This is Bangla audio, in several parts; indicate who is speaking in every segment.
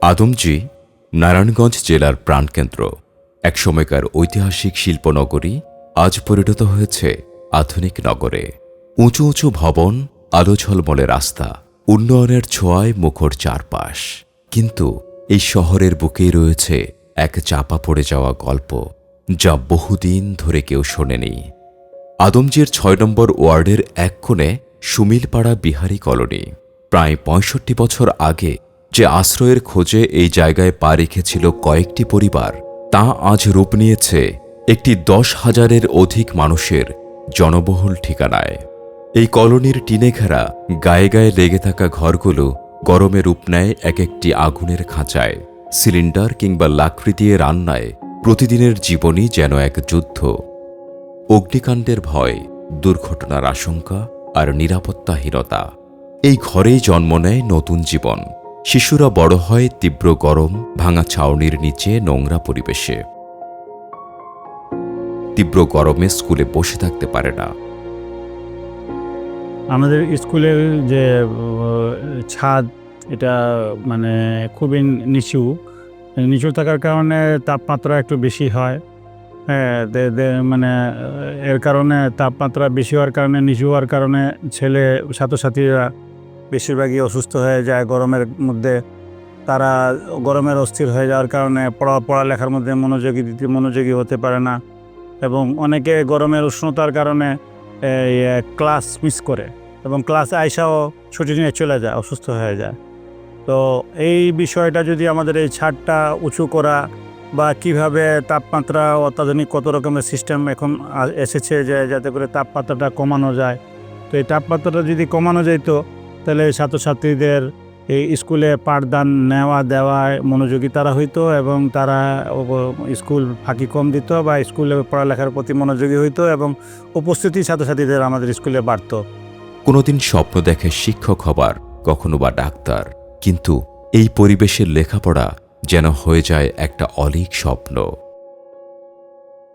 Speaker 1: আদমজী নারায়ণগঞ্জ জেলার প্রাণকেন্দ্র। এক সময়কার ঐতিহাসিক শিল্পনগরী আজ পরিণত হয়েছে আধুনিক নগরে। উঁচু উঁচু ভবন, আলো ঝলমলে রাস্তা, উন্নয়নের ছোঁয়ায় মুখর চারপাশ। কিন্তু এই শহরের বুকেই রয়েছে এক চাপা পড়ে যাওয়া গল্প, যা বহুদিন ধরে কেউ শোনেনি। আদমজীর ৬ নম্বর ওয়ার্ডের এক কোণে সুমিলপাড়া বিহারী কলোনি। প্রায় ৬৫ বছর আগে যে আশ্রয়ের খোঁজে এই জায়গায় পা রেখেছিল কয়েকটি পরিবার, তা আজ রূপ নিয়েছে একটি ১০,০০০-এর অধিক মানুষের জনবহুল ঠিকানায়। এই কলোনির টিনে ঘেরা গায়ে গায়ে লেগে থাকা ঘরগুলো গরমে রূপ নেয় এক একটি আগুনের খাঁচায়। সিলিন্ডার কিংবা লাকড়ি দিয়ে রান্নায় প্রতিদিনের জীবনই যেন এক যুদ্ধ। অগ্নিকাণ্ডের ভয়, দুর্ঘটনার আশঙ্কা আর নিরাপত্তাহীনতা। এই ঘরেই জন্ম নেয় নতুন জীবন। শিশুরা বড় হয় তীব্র গরম, ভাঙা ছাউনির নিচে, নোংরা পরিবেশে। তীব্র গরমে স্কুলে বসে থাকতে পারে না।
Speaker 2: আমাদের স্কুলের যে ছাদ, এটা মানে খুবই নিচু থাকার কারণে তাপমাত্রা একটু বেশি হয়। হ্যাঁ, মানে এর কারণে তাপমাত্রা বেশি হওয়ার কারণে, নিচু হওয়ার কারণে ছেলে ছাত্রছাত্রীরা বেশিরভাগই অসুস্থ হয়ে যায় গরমের মধ্যে। তারা গরমের অস্থির হয়ে যাওয়ার কারণে পড়ালেখার মধ্যে মনোযোগী হতে পারে না, এবং অনেকে গরমের উষ্ণতার কারণে ক্লাস মিস করে এবং ক্লাসে আইসাও ছুটি নিয়ে চলে যায়, অসুস্থ হয়ে যায়। তো এই বিষয়টা যদি আমাদের এই ছাদটা উঁচু করা, বা কিভাবে তাপমাত্রা, অত্যাধুনিক কত রকমের সিস্টেম এখন এসেছে যে যাতে করে তাপমাত্রাটা কমানো যায়। তো এই তাপমাত্রাটা যদি কমানো যেত, তাহলে ছাত্রছাত্রীদের এই স্কুলে পাঠদান দেওয়ায় মনোযোগী তারা হইতো, এবং তারা স্কুল ফাঁকি কম দিত, বা স্কুলে পড়ালেখার প্রতি মনোযোগী হইতো, এবং উপস্থিতি ছাত্রছাত্রীদের আমাদের স্কুলে বাড়ত।
Speaker 1: কোনোদিন স্বপ্ন দেখে শিক্ষক হবার, কখনো বা ডাক্তার, কিন্তু এই পরিবেশের লেখাপড়া যেন হয়ে যায় একটা অলীক স্বপ্ন।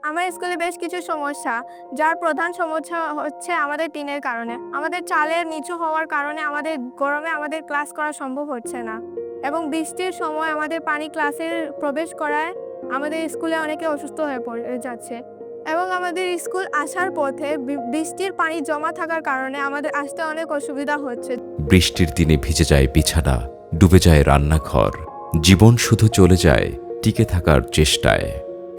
Speaker 3: আমার স্কুলে বেশ কিছু সমস্যা, যার প্রধান সমস্যা হচ্ছে আমাদের টিনের কারণে। আমাদের চালের নিচু হওয়ার কারণে আমাদের গরমে আমাদের ক্লাস করা সম্ভব হচ্ছে না, এবং বৃষ্টির সময় আমাদের পানি ক্লাসে প্রবেশ করায় আমাদের স্কুলে অনেকে অসুস্থ হয়ে পড়ে যাচ্ছে, এবং আমাদের স্কুল আসার পথে বৃষ্টির পানি জমা থাকার কারণে আমাদের আসতে অনেক অসুবিধা হচ্ছে।
Speaker 1: বৃষ্টির দিনে ভিজে যায় বিছানা, ডুবে যায় রান্নাঘর, জীবন শুধু চলে যায় টিকে থাকার চেষ্টায়।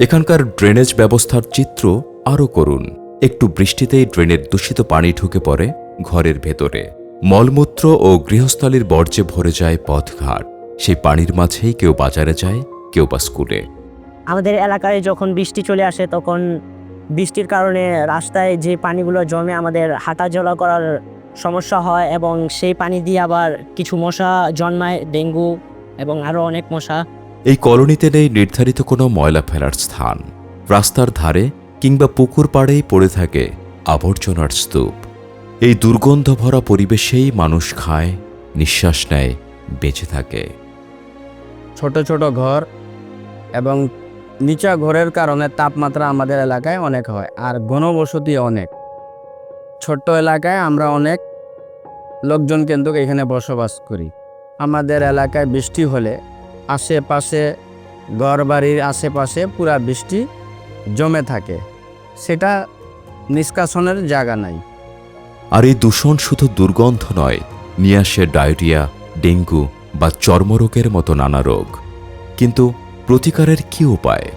Speaker 1: এখানকার ড্রেনেজ ব্যবস্থার চিত্র আরও করুন। একটু বৃষ্টিতেই ড্রেনের দূষিত পানি ঢুকে পড়ে ঘরের ভেতরে। মলমূত্র ও গৃহস্থালির বর্জ্যে ভরে যায় পথঘাট। সেই পানির মাঝেই কেউ বাজারে যায়, কেউ বা স্কুলে।
Speaker 4: আমাদের এলাকায় যখন বৃষ্টি চলে আসে, তখন বৃষ্টির কারণে রাস্তায় যে পানিগুলো জমে আমাদের হাঁটা চলা করার সমস্যা হয়, এবং সেই পানি দিয়ে আবার কিছু মশা জন্মায়, ডেঙ্গু এবং আরও অনেক মশা।
Speaker 1: এই কলোনিতে নেই নির্ধারিত কোনো ময়লা ফেলার স্থান। রাস্তার ধারে কিংবা পুকুর পাড়েই পড়ে থাকে আবর্জনার স্তূপ। এই দুর্গন্ধ ভরা পরিবেশেই মানুষ খায়, নিঃশ্বাস নেয়, বেঁচে থাকে।
Speaker 5: ছোট ছোট ঘর এবং নিচা ঘরের কারণে তাপমাত্রা আমাদের এলাকায় অনেক হয়, আর ঘনবসতি অনেক। ছোট্ট এলাকায় আমরা অনেক লোকজন কিন্তু এখানে বসবাস করি। আমাদের এলাকায় বৃষ্টি হলে আশেপাশে, ঘরবাড়ির আশেপাশে পুরা বৃষ্টি জমে থাকে, সেটা নিষ্কাশনের জায়গা নাই।
Speaker 1: আর এই দূষণ শুধু দুর্গন্ধ নয়, নিয়ে আসে ডায়রিয়া, ডেঙ্গু বা চর্মরোগের মতো নানা রোগ। কিন্তু প্রতিকারের কি উপায়?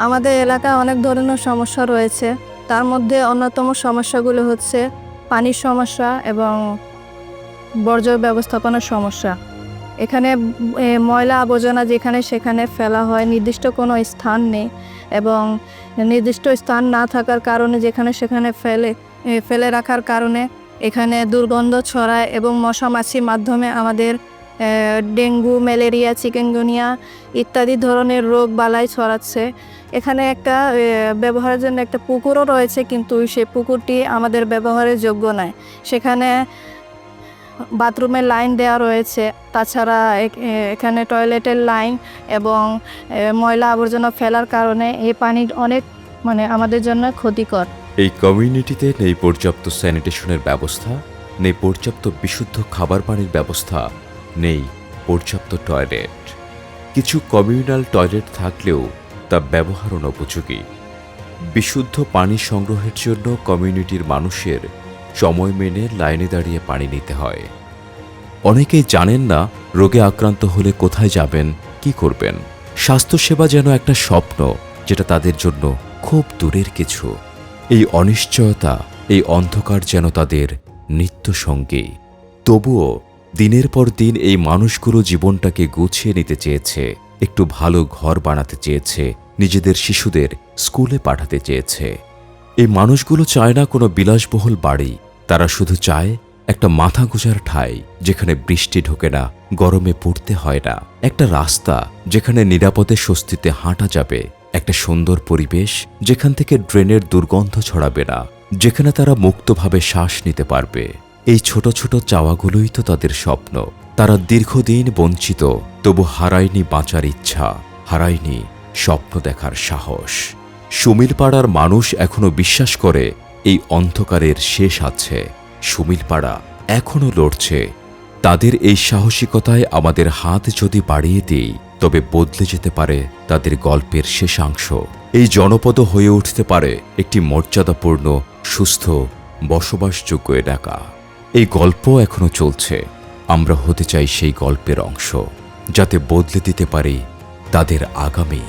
Speaker 3: আমাদের এলাকায় অনেক ধরনের সমস্যা রয়েছে। তার মধ্যে অন্যতম সমস্যাগুলো হচ্ছে পানির সমস্যা এবং বর্জ্য ব্যবস্থাপনার সমস্যা। এখানে ময়লা আবর্জনা যেখানে সেখানে ফেলা হয়, নির্দিষ্ট কোনো স্থান নেই, এবং নির্দিষ্ট স্থান না থাকার কারণে যেখানে সেখানে ফেলে রাখার কারণে এখানে দুর্গন্ধ ছড়ায়, এবং মশা মাছির মাধ্যমে আমাদের ডেঙ্গু, ম্যালেরিয়া, চিকেনগুনিয়া ইত্যাদি ধরনের রোগ বালাই ছড়াচ্ছে। এখানে একটা ব্যবহারের জন্য একটা পুকুরও রয়েছে, কিন্তু সেই পুকুরটি আমাদের ব্যবহারের যোগ্য নয়। সেখানে বাথরুমের লাইন দেওয়া রয়েছে, তাছাড়া এখানে টয়লেটের লাইন, এবং ময়লা আবর্জনা ফেলার কারণে এই পানি অনেক আমাদের জন্য ক্ষতিকর।
Speaker 1: এই কমিউনিটিতে নেই পর্যাপ্ত স্যানিটেশনের ব্যবস্থা, নেই পর্যাপ্ত বিশুদ্ধ খাবার পানির ব্যবস্থা, নেই পর্যাপ্ত টয়লেট। কিছু কমিউনাল টয়লেট থাকলেও তা ব্যবহার অনুপযোগী। বিশুদ্ধ পানি সংগ্রহের জন্য কমিউনিটির মানুষের সময় মেনে লাইনে দাঁড়িয়ে পানি নিতে হয়। অনেকেই জানেন না রোগে আক্রান্ত হলে কোথায় যাবেন, কি করবেন। স্বাস্থ্যসেবা যেন একটা স্বপ্ন, যেটা তাদের জন্য খুব দূরের কিছু। এই অনিশ্চয়তা, এই অন্ধকার যেন তাদের নিত্য সঙ্গী। তবুও দিনের পর দিন এই মানুষগুলো জীবনটাকে গুছিয়ে নিতে চেয়েছে, একটু ভালো ঘর বানাতে চেয়েছে, নিজেদের শিশুদের স্কুলে পাঠাতে চেয়েছে। এই মানুষগুলো চায় না কোনো বিলাসবহুল বাড়ি, তারা শুধু চায় একটা মাথা গোঁজার ঠাঁই, যেখানে বৃষ্টি ঢোকে না, গরমে পড়তে হয় না, একটা রাস্তা যেখানে নিরাপদে স্বস্তিতে হাঁটা যাবে, একটা সুন্দর পরিবেশ যেখান থেকে ড্রেনের দুর্গন্ধ ছড়াবে না, যেখানে তারা মুক্তভাবে শ্বাস নিতে পারবে। এই ছোট ছোট চাওয়াগুলোই তো তাদের স্বপ্ন। তারা দীর্ঘদিন বঞ্চিত, তবু হারায়নি বাঁচার ইচ্ছা, হারায়নি স্বপ্ন দেখার সাহস। সুমিলপাড়ার মানুষ এখনো বিশ্বাস করে এই অন্ধকারের শেষ আছে। সুমিলপাড়া এখনো লড়ছে। তাদের এই সাহসিকতায় আমাদের হাত যদি বাড়িয়ে দিই, তবে বদলে যেতে পারে তাদের গল্পের শেষাংশ। এই জনপদ হয়ে উঠতে পারে একটি মর্যাদাপূর্ণ, সুস্থ, বসবাসযোগ্য এলাকা। এই গল্প এখনো চলছে। আমরা হতে চাই সেই গল্পের অংশ, যাতে বদলে দিতে পারি তাদের আগামী।